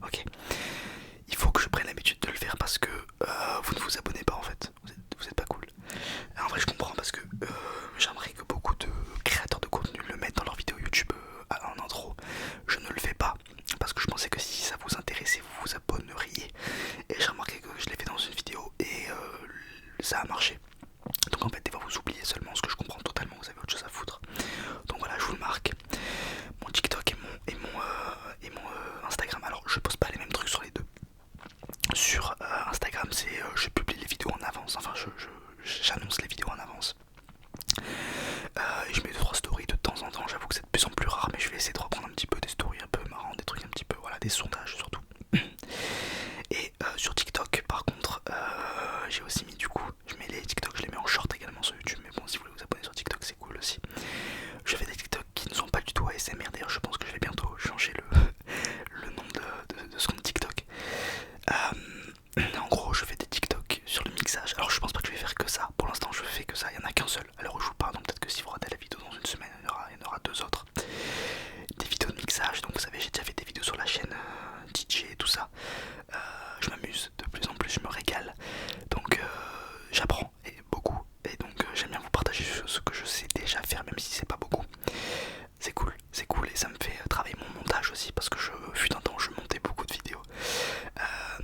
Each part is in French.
ok. Il faut que je prenne l'habitude de le faire parce que vous ne vous abonnez pas en fait. Vous êtes pas cool. En vrai je comprends parce que j'aimerais que beaucoup de créateurs de contenu le mettent dans leurs vidéos YouTube en intro. Je ne le fais pas parce que je pensais que si ça vous intéressait vous vous abonneriez. Et j'ai remarqué que je l'ai fait dans une vidéo et ça a marché. Donc en fait des fois vous oubliez seulement, ce que je comprends totalement, vous avez autre chose à foutre. Donc voilà, je vous le marque. Mon TikTok et mon Instagram. Alors je poste pas les mêmes trucs sur les deux. Sur Instagram c'est je publie les vidéos en avance, enfin j'annonce les vidéos en avance. Et je mets 2-3 stories de temps en temps, j'avoue que c'est de plus en plus rare, mais je vais essayer de reprendre un petit peu des stories un peu marrantes, des trucs un petit peu, voilà, des sondages surtout. Et sur TikTok par contre j'ai aussi mis du coup, je mets les TikTok, je les mets en short également sur YouTube, mais bon si vous voulez vous abonner sur TikTok c'est cool aussi. Je fais des TikTok qui ne sont pas du tout ASMR, d'ailleurs je pense que je vais bientôt changer le nom de ce compte TikTok. En gros je fais des TikTok sur le mixage, alors je pense pas que je vais faire que ça, pour l'instant je fais que ça, il y en a qu'un seul à l'heure où je vous parle, donc peut-être que si vous ratez la vidéo dans une semaine il y en aura deux autres. Des vidéos de mixage, donc vous savez j'ai déjà fait des vidéos sur la chaîne DJ et tout ça. Je m'amuse de plus en plus, je me régale, donc j'apprends et beaucoup, et donc j'aime bien vous partager ce que je sais déjà faire même si c'est pas beaucoup. C'est cool et ça me fait travailler mon montage aussi parce que fut un temps je montais beaucoup de vidéos,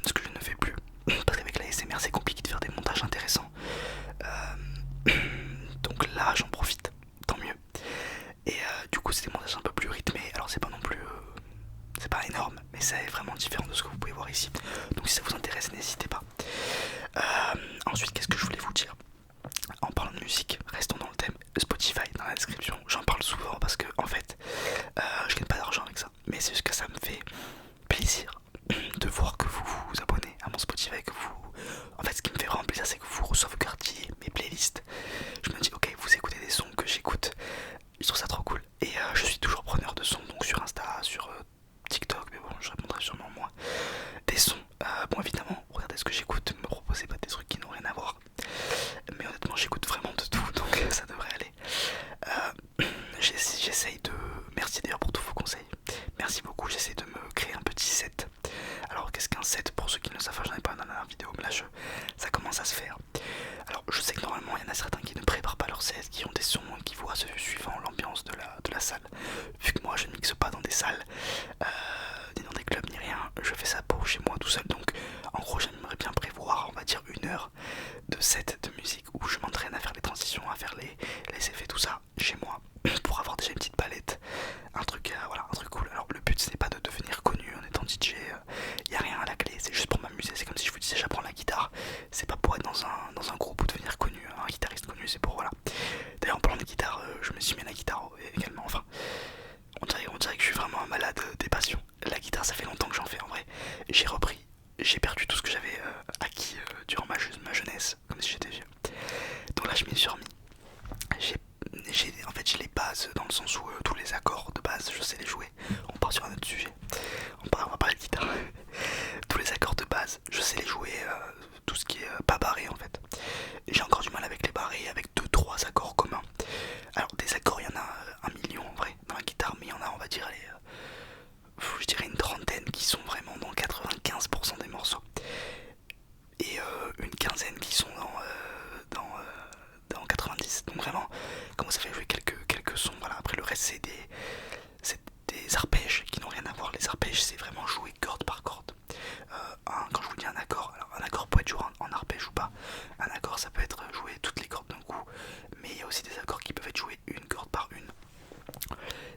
ce que je ne fais plus parce qu'avec la SMR c'est compliqué de faire des montages intéressants. Donc là j'en profite, tant mieux. Et du coup c'est des montages un peu plus rythmés, alors c'est pas non plus c'est pas énorme mais c'est vraiment différent de ce que vous pouvez voir ici, donc si ça vous intéresse n'hésitez pas. Ensuite qu'est-ce que je voulais vous dire en parlant de musique, restons dans le thème. Spotify dans la description, j'en parle souvent parce que en fait je gagne pas d'argent avec ça, mais c'est juste que ça me fait plaisir de voir que vous vous abonnez à mon Spotify, que vous... En fait ce qui me fait vraiment plaisir c'est que vous sauvegardiez mes playlists. Je me dis ok vous écoutez des sons que j'écoute, je trouve ça trop cool. Et je suis toujours preneur de sons, donc sur Insta, sur TikTok, mais bon je répondrai sûrement moins. Des sons, bon évidemment regardez ce que j'écoute, me proposez pas des trucs qui n'ont rien à voir. Mais honnêtement j'écoute vraiment de tout, donc ça devrait aller. J'essaye de... Merci d'ailleurs pour tous vos conseils. Merci beaucoup, j'essaie de me créer un petit set. Alors qu'est-ce qu'un set pour ceux qui ne le savent pas, j'en ai pas dans la dernière vidéo, mais là ça commence à se faire. Alors je sais que normalement il y en a certains qui ne préparent pas leur set, qui ont des sons qui voient suivant l'ambiance de la salle. Vu que moi je ne mixe pas dans des salles, ni dans des clubs ni rien, je fais ça pour chez moi tout seul. Donc en gros j'aimerais bien prévoir on va dire 1 heure de set de musique où je m'entraîne à faire les transitions, à faire les effets tout ça chez moi pour avoir déjà une petite palette, un truc voilà, un truc cool. Alors le but ce n'est pas de devenir connu en étant DJ, y a rien à la clé, c'est juste pour m'amuser. C'est comme si je vous disais j'apprends la guitare, c'est pas pour être dans un groupe ou devenir connu, un guitariste connu, c'est pour voilà. D'ailleurs en parlant de guitare, je me suis mis à la guitare également, enfin on dirait que je suis vraiment un malade des passions. La guitare ça fait longtemps que j'en fais en vrai, j'ai repris, j'ai perdu tout ce que j'avais acquis durant ma jeunesse, comme si j'étais vieux. Donc là je m'y suis remis. En fait j'ai les bases dans le sens où tous les accords de base je sais les jouer. On part sur un autre sujet, on va parler de guitare. Tous les accords de base je sais les jouer, tout ce qui est pas barré en fait. J'ai encore du mal avec les barrés, avec 2-3 accords communs. Alors des accords il y en a 1 million en vrai dans la guitare, mais il y en a on va dire je dirais une trentaine qui sont vraiment dans 95% des morceaux. Et une quinzaine qui sont dans 90. Donc vraiment, comment ça fait jouer quelques sons. Voilà. Après le reste c'est des arpèges qui n'ont rien à voir. Les arpèges c'est vraiment jouer corde par corde. Quand je vous dis un accord, alors un accord peut être joué en arpège ou pas. Un accord ça peut être joué toutes les cordes d'un coup. Mais il y a aussi des accords qui peuvent être joués une corde par une.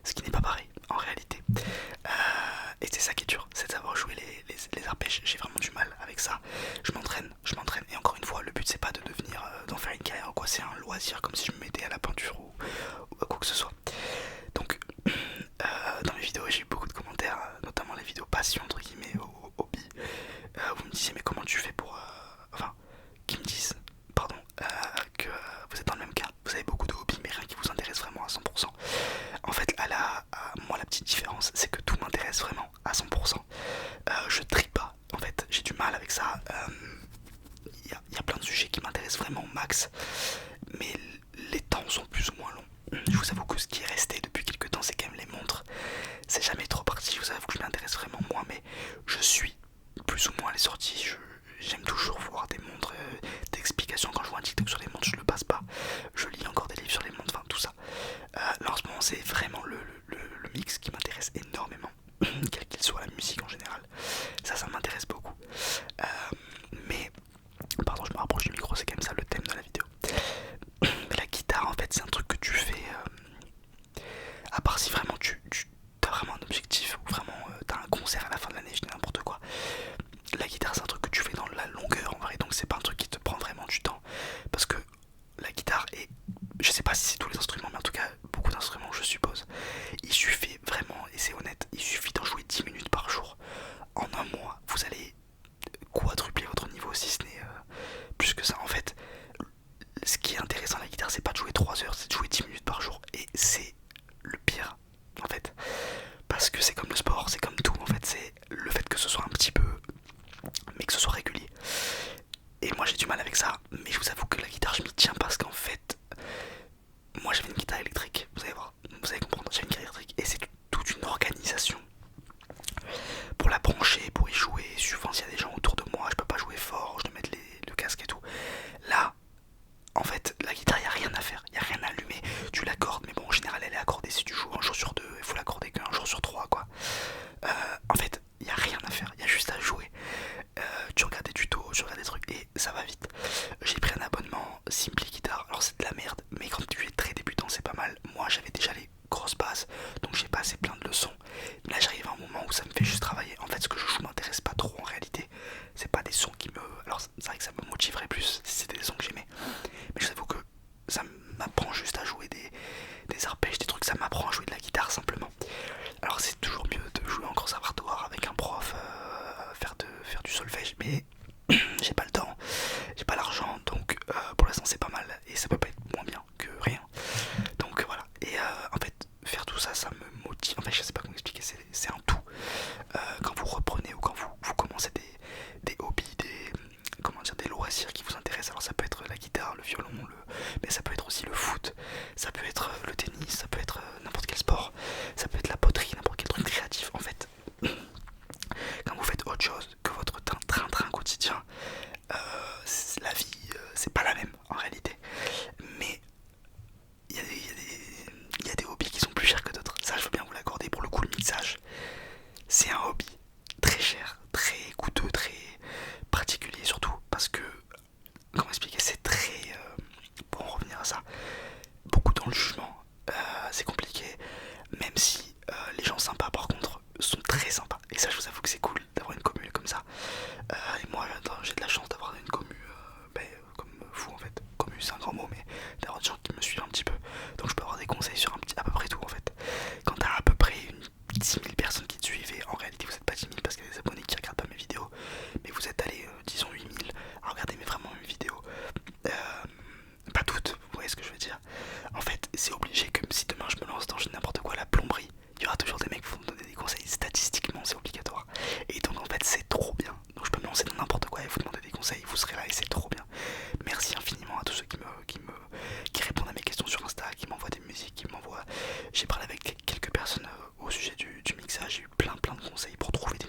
Ce qui n'est pas pareil en réalité. Et c'est ça qui est dur, c'est de savoir jouer les arpèges. J'ai vraiment du mal avec ça. Je m'entraîne. Et encore une fois, le but c'est pas de devenir, d'en faire une carrière ou quoi, c'est un loisir, comme si je me mettais à la peinture ou à quoi que ce soit. Donc, dans mes vidéos, j'ai eu beaucoup de commentaires, notamment les vidéos passion, entre guillemets, au hobby. Vous me disiez, mais comment tu fais pour. Enfin, qui me disent, pardon, que vous êtes dans le même cas. Vous avez beaucoup de hobbies, mais rien qui vous intéresse vraiment à 100%. En fait, moi, la petite différence, c'est que tout m'intéresse vraiment à 100%. Je trie pas, en fait, j'ai du mal avec ça. Il y a plein de sujets qui m'intéressent vraiment au max, mais les temps sont plus ou moins longs. Je vous avoue que ce qui est resté depuis quelques temps, c'est quand même les montres. C'est jamais trop parti, je vous avoue que je m'intéresse vraiment moins, mais je suis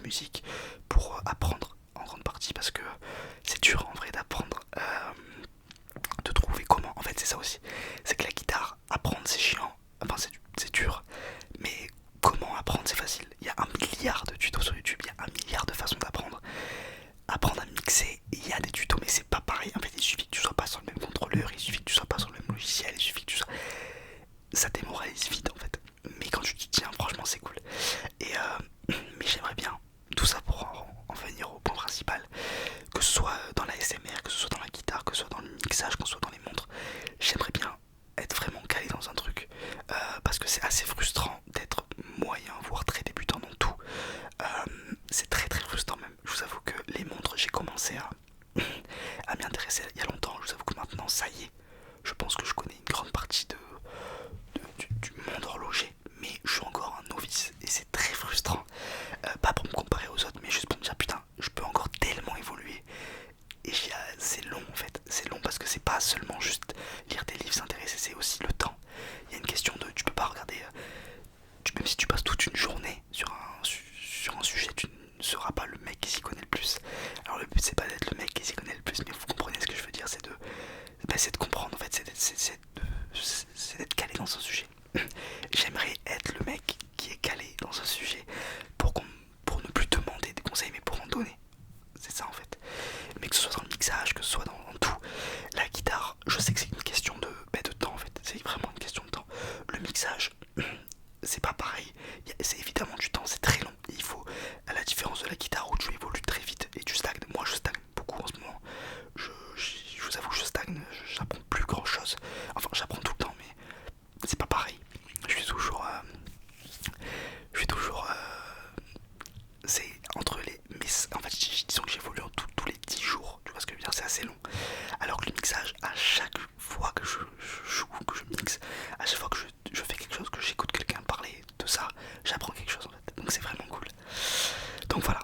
musique pour apprendre en grande partie, parce que c'est dur en vrai d'apprendre, de trouver comment. En fait c'est ça aussi, c'est que la guitare, apprendre c'est chiant, enfin c'est dur, mais comment apprendre c'est facile. Il y a 1 milliard de tutos sur YouTube, il y a 1 milliard de façons d'apprendre. Apprendre à mixer, il y a des tutos, mais c'est pas pareil. En fait, il suffit que tu sois pas sur le même contrôleur, il suffit que tu sois pas sur le même logiciel, il suffit que tu sois. Ça démoralise vite en fait. Mais quand tu dis tiens, franchement, c'est cool. Et mais j'aimerais bien tout ça pour en venir au point principal, que ce soit dans la SMR, que ce soit dans la guitare, que ce soit dans le mixage, que ce soit dans les montres. J'aimerais bien être vraiment calé dans un truc, parce que c'est assez frustrant d'être moyen, voire très débutant dans tout. C'est très très frustrant même. Je vous avoue que les montres, j'ai commencé à m'y intéresser il y a longtemps. Je vous avoue que maintenant, ça y est, je pense que je connais une grande partie du monde horloger, mais je suis encore un novice et c'est très frustrant. Pas pour me comparer aux autres, mais juste pour me dire putain, je peux encore tellement évoluer. Et c'est long en fait, c'est long parce que c'est pas seulement juste lire des livres, s'intéresser, c'est aussi le temps. Il y a une question de, tu peux pas regarder, même si tu passes toute une journée sur un sujet, tu ne seras pas le mec qui s'y connaît le plus. Alors le but c'est pas d'être le mec qui s'y connaît le plus, mais vous comprenez ce que je veux dire, c'est de comprendre en fait, c'est d'être calé dans un sujet. J'aimerais être le mec qui est calé dans un sujet pour ne plus demander des conseils mais pour en donner. C'est ça en fait. Mais que ce soit dans le mixage, que ce soit dans tout. La guitare, je sais que c'est une question de temps en fait. C'est vraiment une question de temps. Le mixage, c'est pas pareil. C'est évidemment du temps, c'est très long. Il faut, à la différence de la guitare où tu évolues très vite et tu stagnes. Moi je stagne beaucoup en ce moment. Je vous avoue que je stagne, j'apprends plus grand chose. Enfin j'apprends tout le temps mais c'est pas pareil. Je suis toujours c'est entre les. Mais en fait, disons que j'évolue en tous les 10 jours. Tu vois ce que je veux dire, c'est assez long. Alors que le mixage, à chaque fois que je joue, que je mixe, à chaque fois que je fais quelque chose, que j'écoute quelqu'un parler de ça, j'apprends quelque chose en fait. Donc c'est vraiment cool. Donc voilà,